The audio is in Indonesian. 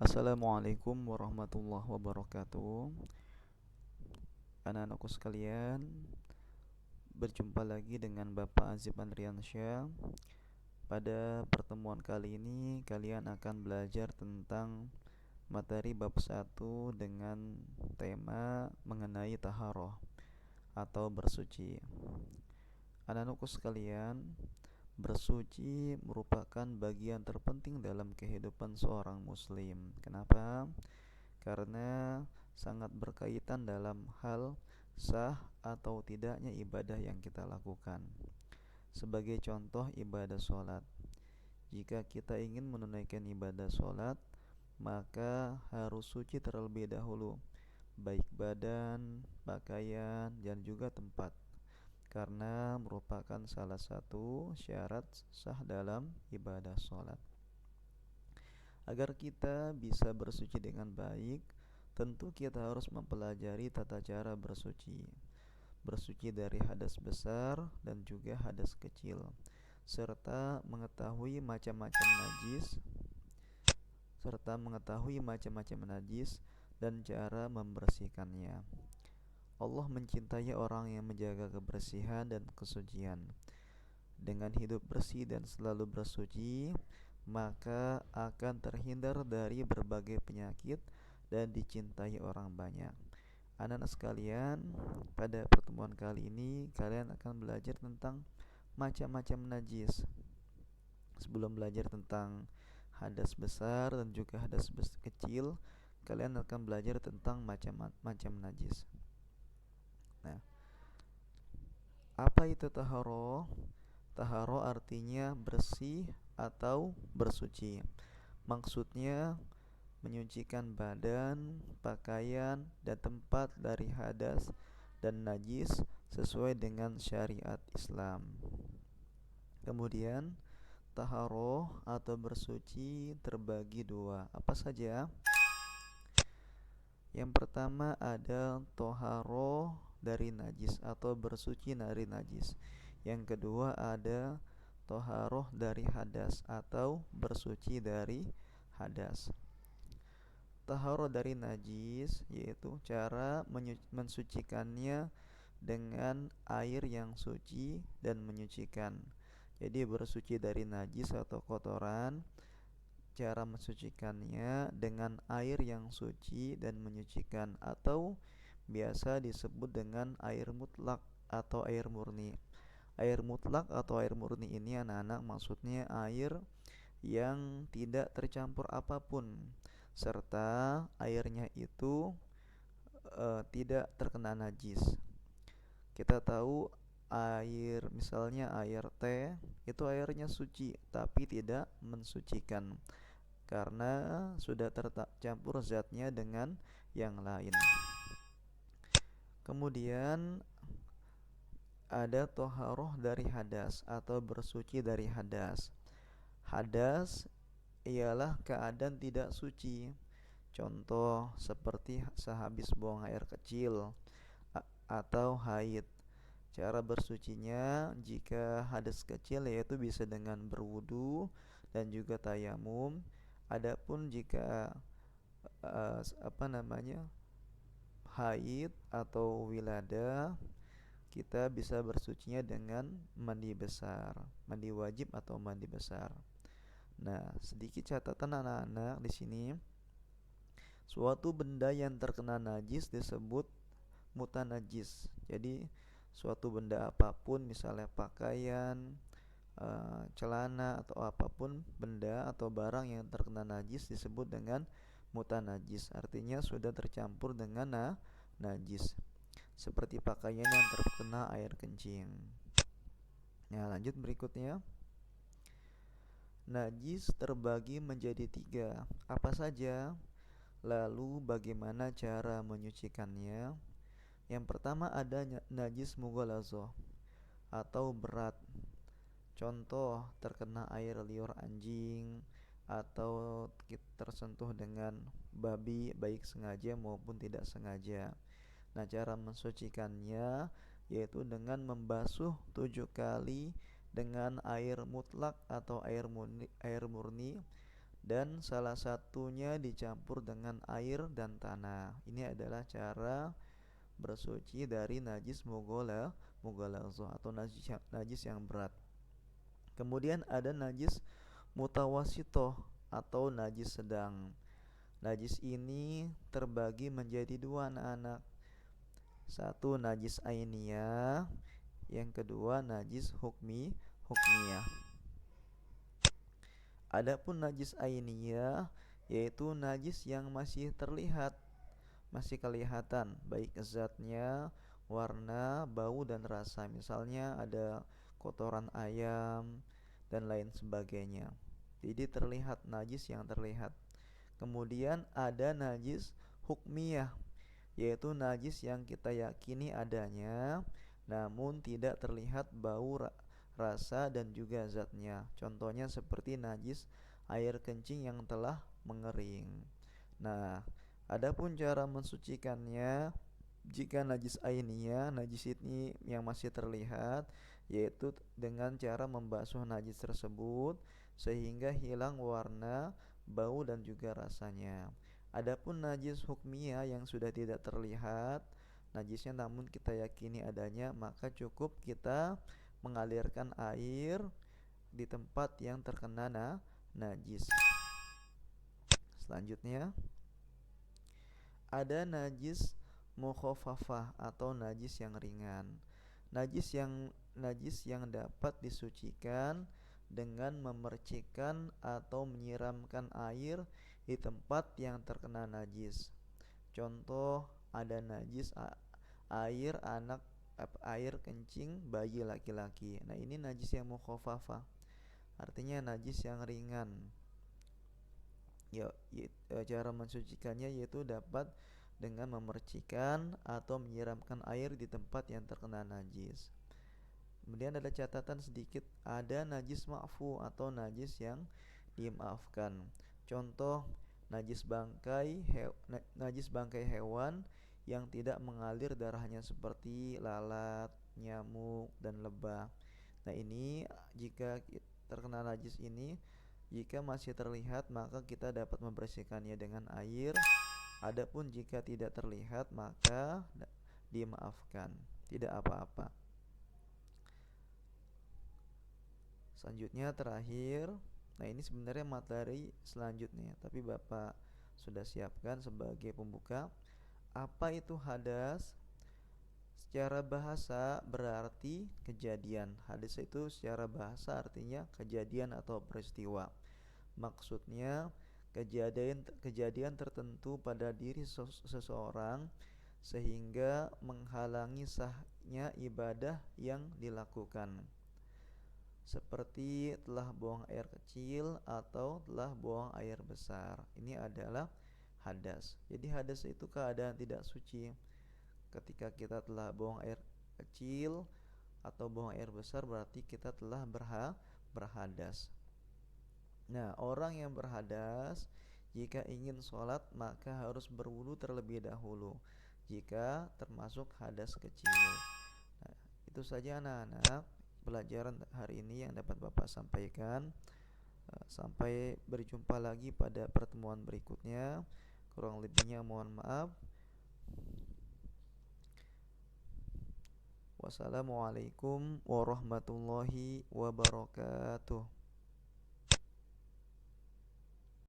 Assalamualaikum warahmatullahi wabarakatuh. Anak-anakku sekalian, berjumpa lagi dengan Bapak Azib Andriansyah. Pada pertemuan kali ini kalian akan belajar tentang materi bab 1 dengan tema mengenai taharah atau bersuci. Anak-anakku sekalian, bersuci merupakan bagian terpenting dalam kehidupan seorang muslim. Kenapa? Karena sangat berkaitan dalam hal sah atau tidaknya ibadah yang kita lakukan. Sebagai contoh ibadah sholat, jika kita ingin menunaikan ibadah sholat, maka harus suci terlebih dahulu, baik badan, pakaian, dan juga tempat, karena merupakan salah satu syarat sah dalam ibadah sholat. Agar kita bisa bersuci dengan baik, tentu kita harus mempelajari tata cara bersuci. Bersuci dari hadas besar dan juga hadas kecil, serta mengetahui macam-macam najis dan cara membersihkannya. Allah mencintai orang yang menjaga kebersihan dan kesucian. Dengan hidup bersih dan selalu bersuci, maka akan terhindar dari berbagai penyakit dan dicintai orang banyak. Anak-anak sekalian, pada pertemuan kali ini kalian akan belajar tentang macam-macam najis. Sebelum belajar tentang hadas besar dan juga hadas kecil, kalian akan belajar tentang macam-macam najis. Nah, apa itu taharah? Taharah artinya bersih atau bersuci. Maksudnya menyucikan badan, pakaian, dan tempat dari hadas dan najis sesuai dengan syariat Islam. Kemudian, taharah atau bersuci terbagi dua. Apa saja? Yang pertama ada toharoh dari najis atau bersuci dari najis. Yang kedua ada toharoh dari hadas atau bersuci dari hadas. Taharoh dari najis yaitu cara mensucikannya dengan air yang suci dan menyucikan. Jadi bersuci dari najis atau kotoran, cara mensucikannya dengan air yang suci dan menyucikan, atau biasa disebut dengan air mutlak atau air murni. Air mutlak atau air murni ini anak-anak maksudnya air yang tidak tercampur apapun, serta airnya itu tidak terkena najis. Kita tahu misalnya air teh itu airnya suci tapi tidak mensucikan karena sudah tercampur zatnya dengan yang lain. Kemudian ada toharoh dari hadas atau bersuci dari hadas. Hadas ialah keadaan tidak suci. Contoh seperti sehabis buang air kecil atau haid. Cara bersucinya jika hadas kecil yaitu bisa dengan berwudu dan juga tayamum. Adapun jika haid atau wilada, kita bisa bersucinya dengan mandi besar, mandi wajib atau mandi besar. Nah, sedikit catatan anak-anak di sini. Suatu benda yang terkena najis disebut mutanajis. Jadi suatu benda apapun, misalnya pakaian, celana atau apapun benda atau barang yang terkena najis disebut dengan mutanajis. Artinya sudah tercampur dengan najis. Seperti pakaian yang terkena air kencing. Nah, lanjut berikutnya. Najis terbagi menjadi 3. Apa saja? Lalu bagaimana cara menyucikannya? Yang pertama ada najis mughalazah atau berat. Contoh terkena air liur anjing atau tersentuh dengan babi baik sengaja maupun tidak sengaja. Nah, cara mensucikannya yaitu dengan membasuh 7 kali dengan air mutlak atau air murni dan salah satunya dicampur dengan air dan tanah. Ini adalah cara bersuci dari najis mughalazah atau najis yang berat. Kemudian ada najis mutawasitoh atau najis sedang. Najis ini terbagi menjadi dua anak-anak. Satu najis ainiyah, yang kedua najis hukmiyah. Adapun najis ainiyah yaitu najis yang masih terlihat, masih kelihatan baik zatnya, warna, bau dan rasa. Misalnya ada kotoran ayam dan lain sebagainya. Jadi terlihat, najis yang terlihat. Kemudian ada najis hukmiyah, yaitu najis yang kita yakini adanya namun tidak terlihat bau, rasa dan juga zatnya. Contohnya seperti najis air kencing yang telah mengering. Nah, adapun cara mensucikannya, jika najis ainiyah, najis ini yang masih terlihat, yaitu dengan cara membasuh najis tersebut sehingga hilang warna, bau dan juga rasanya. Adapun najis hukmiyah yang sudah tidak terlihat najisnya namun kita yakini adanya, maka cukup kita mengalirkan air di tempat yang terkena najis. Selanjutnya ada najis mukhafafah atau najis yang ringan. Najis yang dapat disucikan dengan memercikkan atau menyiramkan air di tempat yang terkena najis. Contoh ada najis air kencing bayi laki-laki. Nah, ini najis yang mukhafafah. Artinya najis yang ringan. Cara mensucikannya yaitu dapat dengan memercikan atau menyiramkan air di tempat yang terkena najis. Kemudian ada catatan sedikit, ada najis ma'fu atau najis yang dimaafkan. Contoh najis bangkai hewan yang tidak mengalir darahnya seperti lalat, nyamuk dan lebah. Nah, ini jika terkena najis ini, jika masih terlihat maka kita dapat membersihkannya dengan air. Adapun jika tidak terlihat maka dimaafkan, tidak apa-apa. Selanjutnya terakhir, nah ini sebenarnya materi selanjutnya, tapi Bapak sudah siapkan sebagai pembuka. Apa itu hadas? Secara bahasa berarti kejadian. Hadas itu secara bahasa artinya kejadian atau peristiwa. Maksudnya kejadian tertentu pada diri seseorang sehingga menghalangi sahnya ibadah yang dilakukan. Seperti telah buang air kecil atau telah buang air besar. Ini adalah hadas. Jadi hadas itu keadaan tidak suci. Ketika kita telah buang air kecil atau buang air besar berarti kita telah berhadas. Nah, orang yang berhadas jika ingin sholat maka harus berwudu terlebih dahulu jika termasuk hadas kecil. Nah, itu saja anak-anak pelajaran hari ini yang dapat Bapak sampaikan. Sampai berjumpa lagi pada pertemuan berikutnya. Kurang lebihnya mohon maaf. Wassalamualaikum warahmatullahi wabarakatuh.